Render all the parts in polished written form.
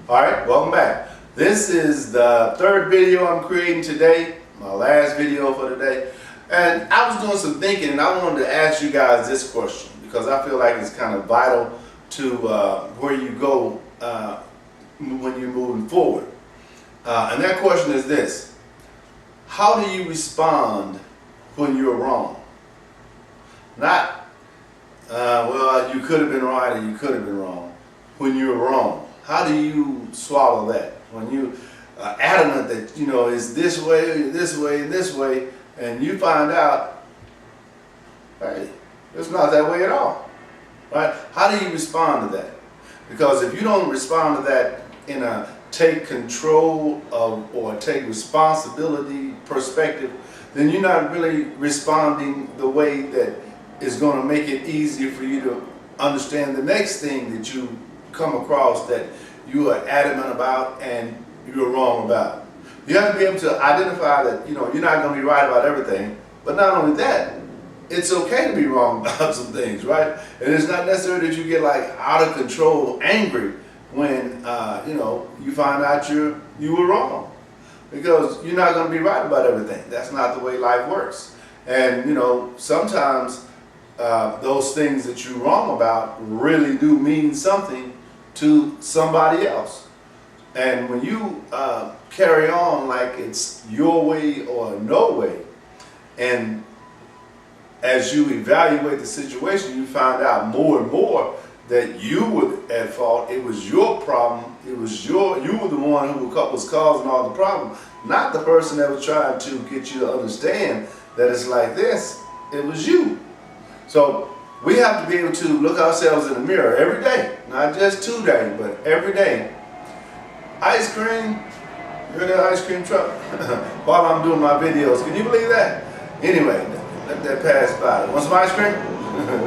Alright, welcome back. This is the third video I'm creating today, my last video for today. And I was doing some thinking and I wanted to ask you guys this question because I feel like it's kind of vital to where you go when you're moving forward. And that question is this: how do you respond when you're wrong? Not, well, you could have been right or you could have been wrong. When you're wrong, how do you swallow that? When you are adamant that, you know, it's this way, this way, and this way, and you find out, hey, it's not that way at all, right? How do you respond to that? Because if you don't respond to that in a take control of or take responsibility perspective, then you're not really responding the way that is going to make it easier for you to understand the next thing that you come across that you are adamant about and you're wrong about. You have to be able to identify that, you know, you're not going to be right about everything, but not only that, it's okay to be wrong about some things, right? And it's not necessary that you get like out of control, angry when you know, you find out you were wrong, because you're not going to be right about everything. That's not the way life works. And you know, sometimes those things that you're wrong about really do mean something to somebody else. And when you carry on like it's your way or no way, and as you evaluate the situation, you find out more and more that you were at fault. It was your problem. It was you were the one who was causing all the problem, not the person that was trying to get you to understand that it's like this. It was you. So we have to be able to look ourselves in the mirror every day, not just today, but every day. Ice cream, you're the ice cream truck while I'm doing my videos. Can you believe that? Anyway, let that pass by. Want some ice cream?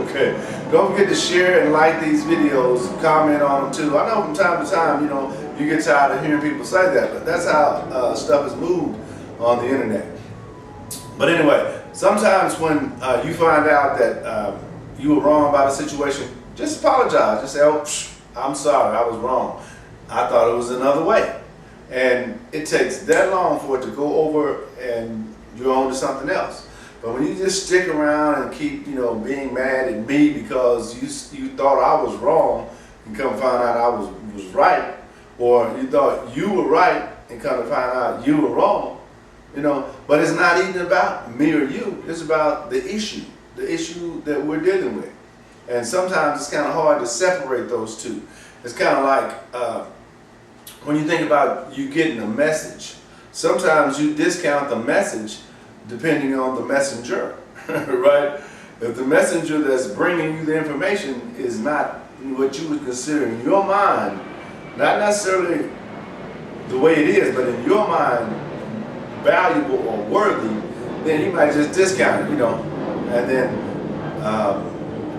Okay. Don't forget to share and like these videos, comment on them too. I know from time to time, you know, you get tired of hearing people say that, but that's how stuff is moved on the internet. But anyway, sometimes when you find out that you were wrong about a situation, just apologize. Just say, oh, I'm sorry, I was wrong. I thought it was another way. And it takes that long for it to go over and you're on to something else. But when you just stick around and keep, you know, being mad at me because you thought I was wrong and come find out I was right, or you thought you were right and come to find out you were wrong, you know, but it's not even about me or you. It's about the issue that we're dealing with. And sometimes it's kind of hard to separate those two. It's kind of like when you think about you getting a message, sometimes you discount the message depending on the messenger, right? If the messenger that's bringing you the information is not what you would consider in your mind, not necessarily the way it is, but in your mind, valuable or worthy, then you might just discount it, you know, and then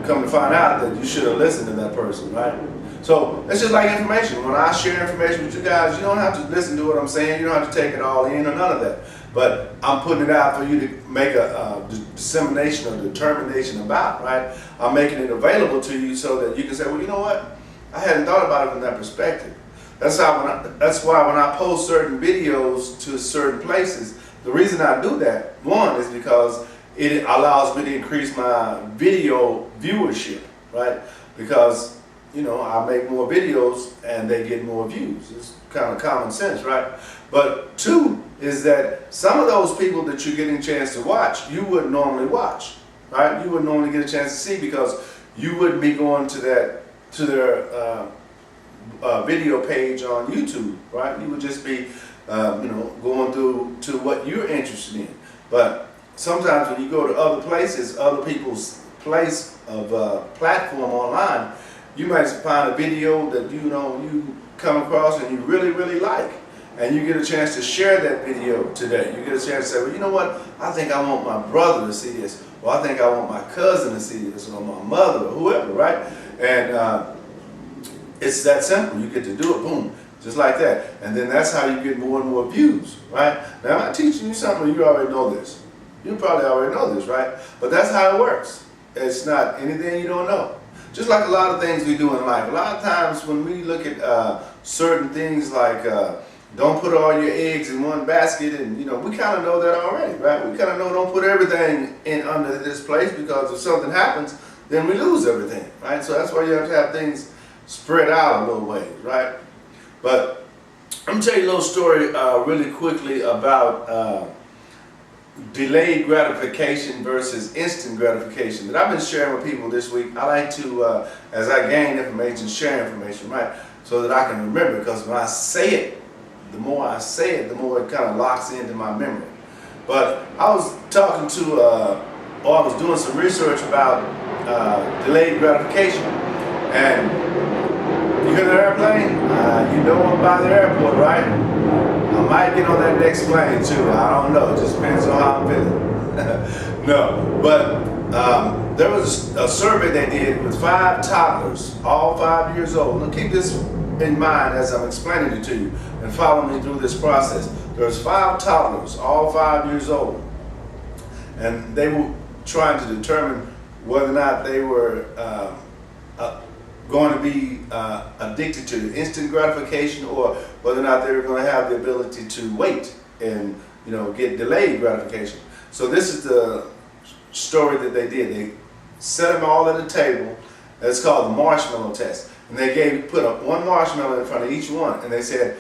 come to find out that you should have listened to that person, right? So it's just like information. When I share information with you guys, you don't have to listen to what I'm saying. You don't have to take it all in or none of that. But I'm putting it out for you to make a dissemination or determination about, right? I'm making it available to you so that you can say, well, you know what? I hadn't thought about it from that perspective. That's why when I post certain videos to certain places, the reason I do that, one, is because it allows me to increase my video viewership, right? Because, you know, I make more videos and they get more views. It's kind of common sense, right? But two is that some of those people that you're getting a chance to watch, you wouldn't normally watch, right? You wouldn't normally get a chance to see because you wouldn't be going to their video page on YouTube, right? You would just be, you know, going through to what you're interested in. But sometimes when you go to other places, other people's place of platform online, you might find a video that you know you come across and you really, really like. And you get a chance to share that video today. You get a chance to say, well, you know what? I think I want my brother to see this. Or I think I want my cousin to see this. Or my mother or whoever, right? And it's that simple. You get to do it, boom, just like that. And then that's how you get more and more views, right? Now, I'm not teaching you something, you already know this. You probably already know this, right? But that's how it works. It's not anything you don't know. Just like a lot of things we do in life. A lot of times when we look at certain things like don't put all your eggs in one basket, and we kind of know that already, right? We kind of know don't put everything in under this place, because if something happens, then we lose everything, right? So that's why you have to have things spread out a little ways, right? But let me tell you a little story really quickly about delayed gratification versus instant gratification that I've been sharing with people this week. I like to, as I gain information, share information, right? So that I can remember, because when I say it, the more I say it, the more it kind of locks into my memory. But I was talking to, or I was doing some research about delayed gratification. And you hear the airplane? You know I'm by the airport, right? I might get on that next plane too. I don't know. It just depends on how I'm feeling. No, but there was a survey they did with 5 toddlers, all 5 years old. Now keep this in mind as I'm explaining it to you, and follow me through this process. There's 5 toddlers, all 5 years old, and they were trying to determine whether or not they were going to be addicted to instant gratification, or whether or not they were going to have the ability to wait and get delayed gratification. So this is the story that they did. They set them all at a table. It's called the marshmallow test. And they put one marshmallow in front of each one, and they said,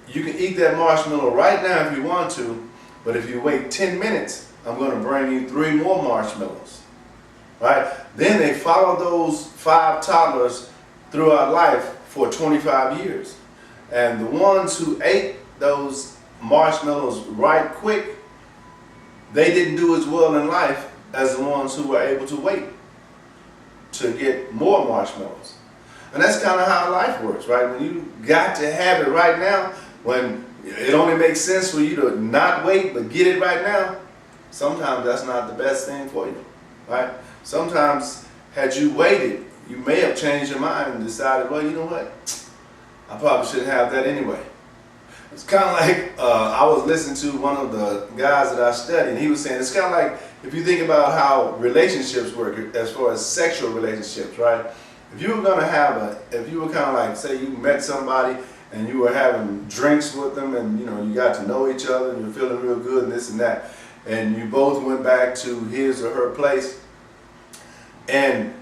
you can eat that marshmallow right now if you want to, but if you wait 10 minutes, I'm going to bring you 3 more marshmallows. Right? Then they followed those 5 toddlers throughout life for 25 years. And the ones who ate those marshmallows right quick, they didn't do as well in life as the ones who were able to wait to get more marshmallows. And that's kind of how life works, right? When you got to have it right now, when it only makes sense for you to not wait but get it right now, sometimes that's not the best thing for you, right? Sometimes, had you waited, you may have changed your mind and decided, well, you know what? I probably shouldn't have that anyway. It's kind of like, I was listening to one of the guys that I study, and he was saying, it's kind of like, if you think about how relationships work, as far as sexual relationships, right? If you were going to have if you were kind of like, say you met somebody and you were having drinks with them, and you got to know each other and you're feeling real good and this and that, and you both went back to his or her place, and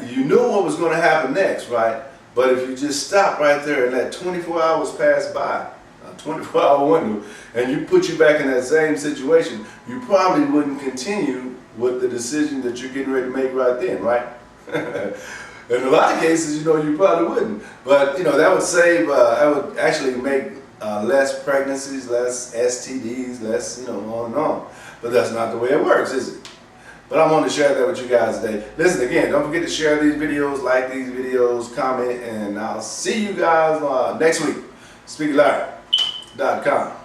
you knew what was going to happen next, right? But if you just stopped right there and let 24 hours pass by, a 24-hour window, and you put you back in that same situation, you probably wouldn't continue with the decision that you're getting ready to make right then, right? In a lot of cases, you probably wouldn't. But, that would save, that would actually make less pregnancies, less STDs, less, on and on. But that's not the way it works, is it? But I wanted to share that with you guys today. Listen, again, don't forget to share these videos, like these videos, comment, and I'll see you guys next week. SpeakerLarry.com.